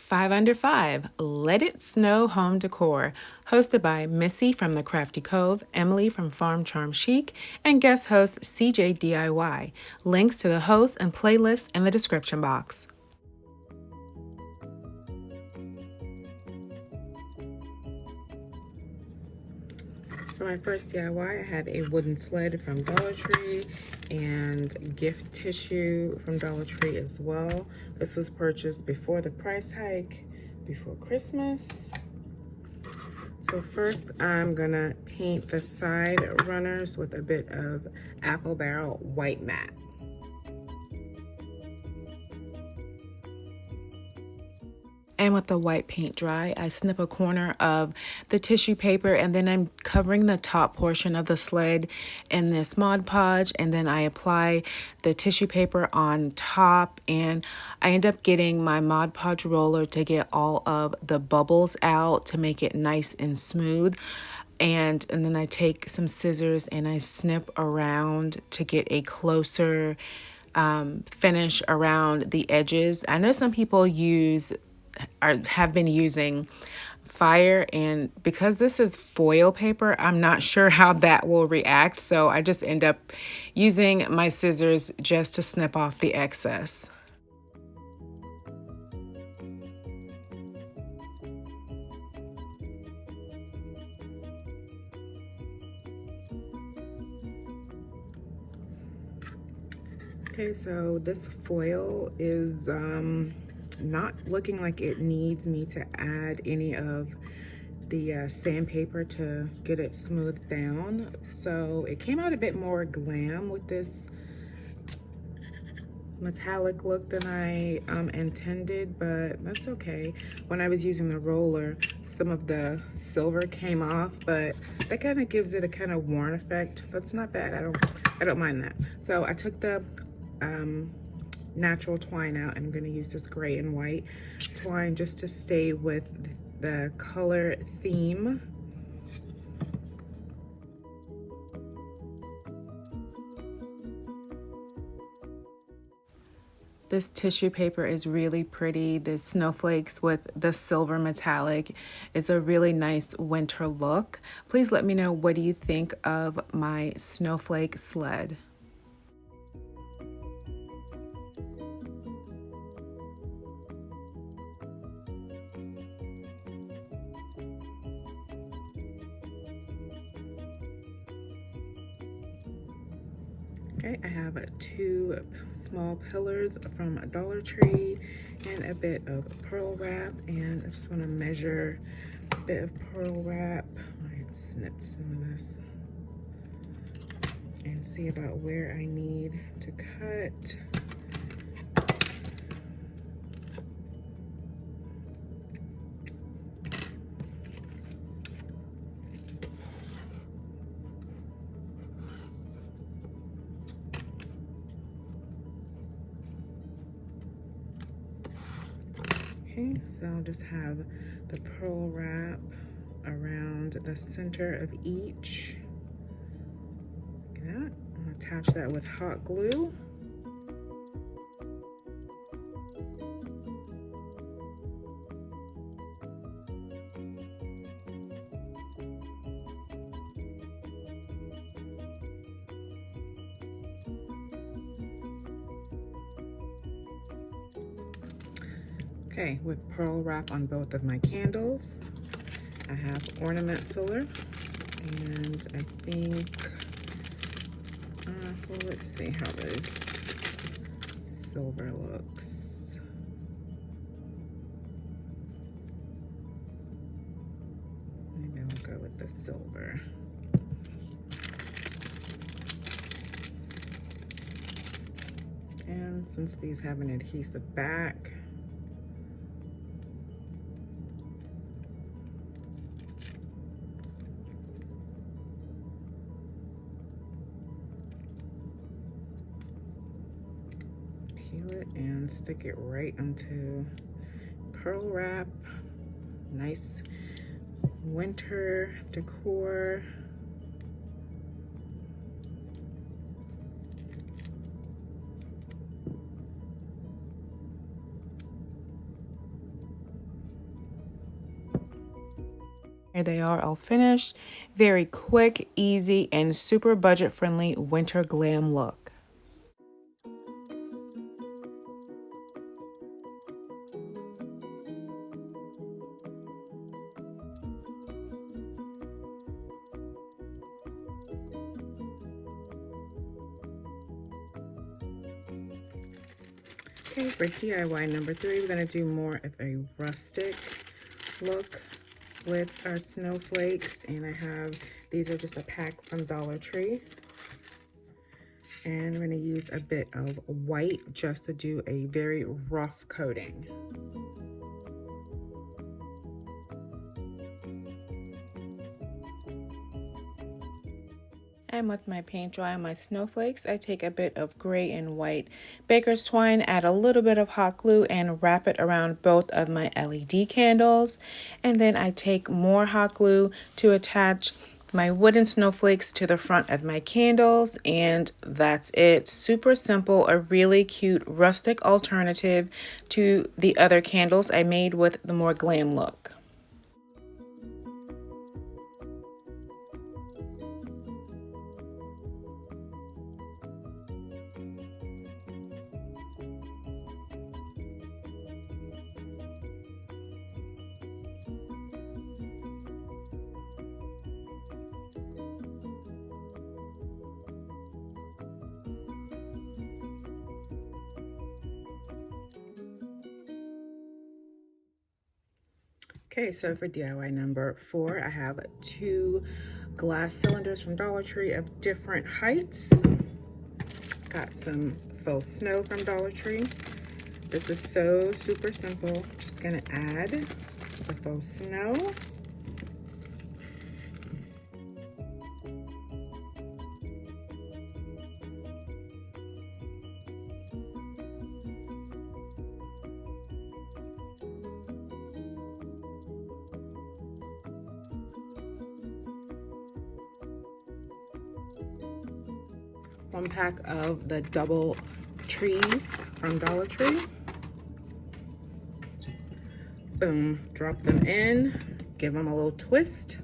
5 Under 5, Let It Snow Home Decor, hosted by Missy from The Crafty Cove, Emily from Farm Charm Chic, and guest host CJ DIY. Links to the host and playlist in the description box. For my first DIY, I have a wooden sled from DollarTree and gift tissue from DollarTree as well. This was purchased before the price hike, before Christmas. So first I'm gonna paint the side runners with a bit of apple barrel white matte. And with the white paint dry, I snip a corner of the tissue paper and then I'm covering the top portion of the sled in this Mod Podge, and then I apply the tissue paper on top, and I end up getting my Mod Podge roller to get all of the bubbles out to make it nice and smooth. And then I take some scissors and I snip around to get a closer finish around the edges. I know some people have been using fire, and because this is foil paper, I'm not sure how that will react, so I just end up using my scissors just to snip off the excess. Okay, so this foil is not looking like it needs me to add any of the sandpaper to get it smoothed down. So it came out a bit more glam with this metallic look than I intended, but that's okay. When I was using the roller, some of the silver came off, but that kind of gives it a kind of worn effect. That's not bad. I don't mind that. So I took the natural twine out. I'm going to use this gray and white twine just to stay with the color theme. This tissue paper is really pretty. The snowflakes with the silver metallic is a really nice winter look. Please let me know, what do you think of my snowflake sled? Okay, I have 2 small pillars from DollarTree and a bit of pearl wrap, and I just want to measure a bit of pearl wrap. I snipped some of this and see about where I need to cut. Okay, so I'll just have the pearl wrap around the center of each. Look at that. I'll attach that with hot glue. Okay, with pearl wrap on both of my candles, I have ornament filler, and I think, well, let's see how this silver looks. Maybe I'll go with the silver. And since these have an adhesive back, it and stick it right onto pearl wrap. Nice winter decor. Here they are all finished. Very quick, easy, and super budget-friendly winter glam look. Okay, for DIY number 3, we're going to do more of a rustic look with our snowflakes. And I have, these are just a pack from DollarTree. And I'm going to use a bit of white just to do a very rough coating. And with my paint dry on my snowflakes, I take a bit of gray and white baker's twine, add a little bit of hot glue, and wrap it around both of my LED candles. And then I take more hot glue to attach my wooden snowflakes to the front of my candles, and that's it. Super simple, a really cute rustic alternative to the other candles I made with the more glam look. Okay, so for DIY number 4, I have 2 glass cylinders from Dollar Tree of different heights. Got some Faux Snow from Dollar Tree. This is so super simple. Just gonna add the Faux Snow. One pack of the double trees from Dollar Tree. Boom, drop them in, give them a little twist.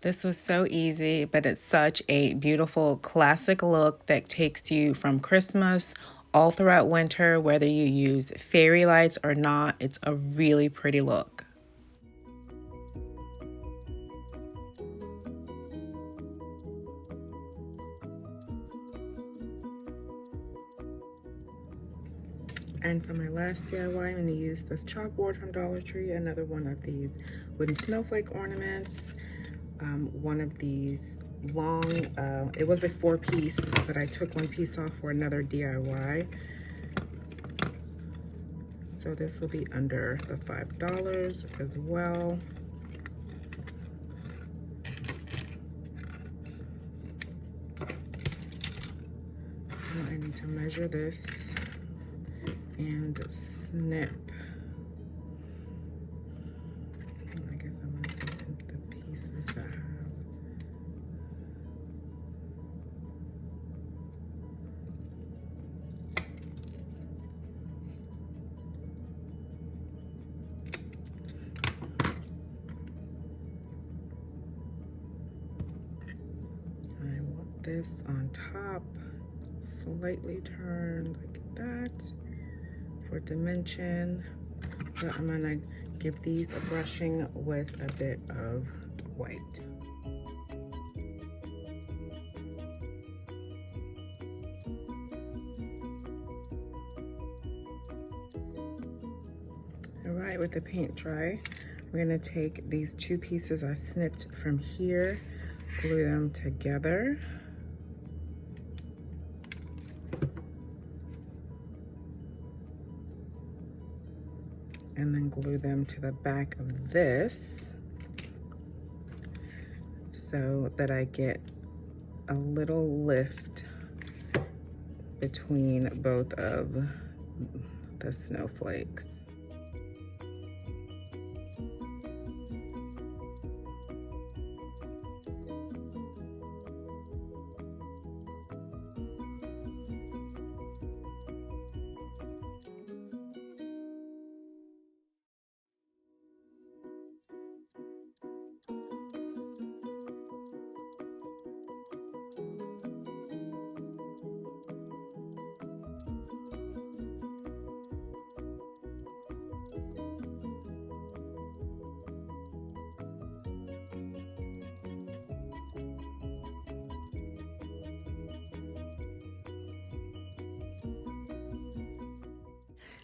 This was so easy, but it's such a beautiful classic look that takes you from Christmas all throughout winter, whether you use fairy lights or not. It's a really pretty look. And for my last DIY, I'm going to use this chalkboard from Dollar Tree, another one of these wooden snowflake ornaments, one of these long, it was a 4-piece, but I took 1 piece off for another DIY. So this will be under the $5 as well. Now I need to measure this and snip. I guess I'm going to snip the pieces that have. I want this on top, slightly turned like that. For dimension, but I'm gonna give these a brushing with a bit of white. All right, with the paint dry, we're gonna take these 2 pieces I snipped from here, glue them together. And then glue them to the back of this so that I get a little lift between both of the snowflakes.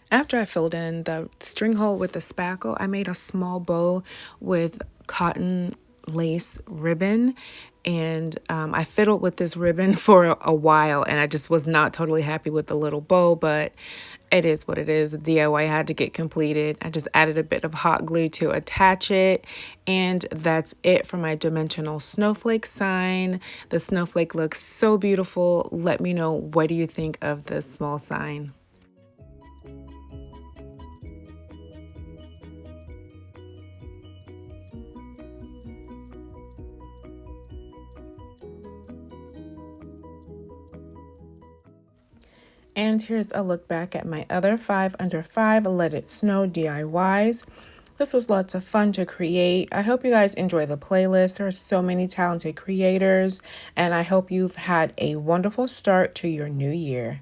After I filled in the string hole with the spackle, I made a small bow with cotton lace ribbon, and I fiddled with this ribbon for a while, and I just was not totally happy with the little bow, but it is what it is. The DIY had to get completed. I just added a bit of hot glue to attach it, and that's it for my dimensional snowflake sign. The snowflake looks so beautiful. Let me know, what do you think of this small sign? And here's a look back at my other 5 under 5 Let It Snow DIYs. This was lots of fun to create. I hope you guys enjoy the playlist. There are so many talented creators, and I hope you've had a wonderful start to your new year.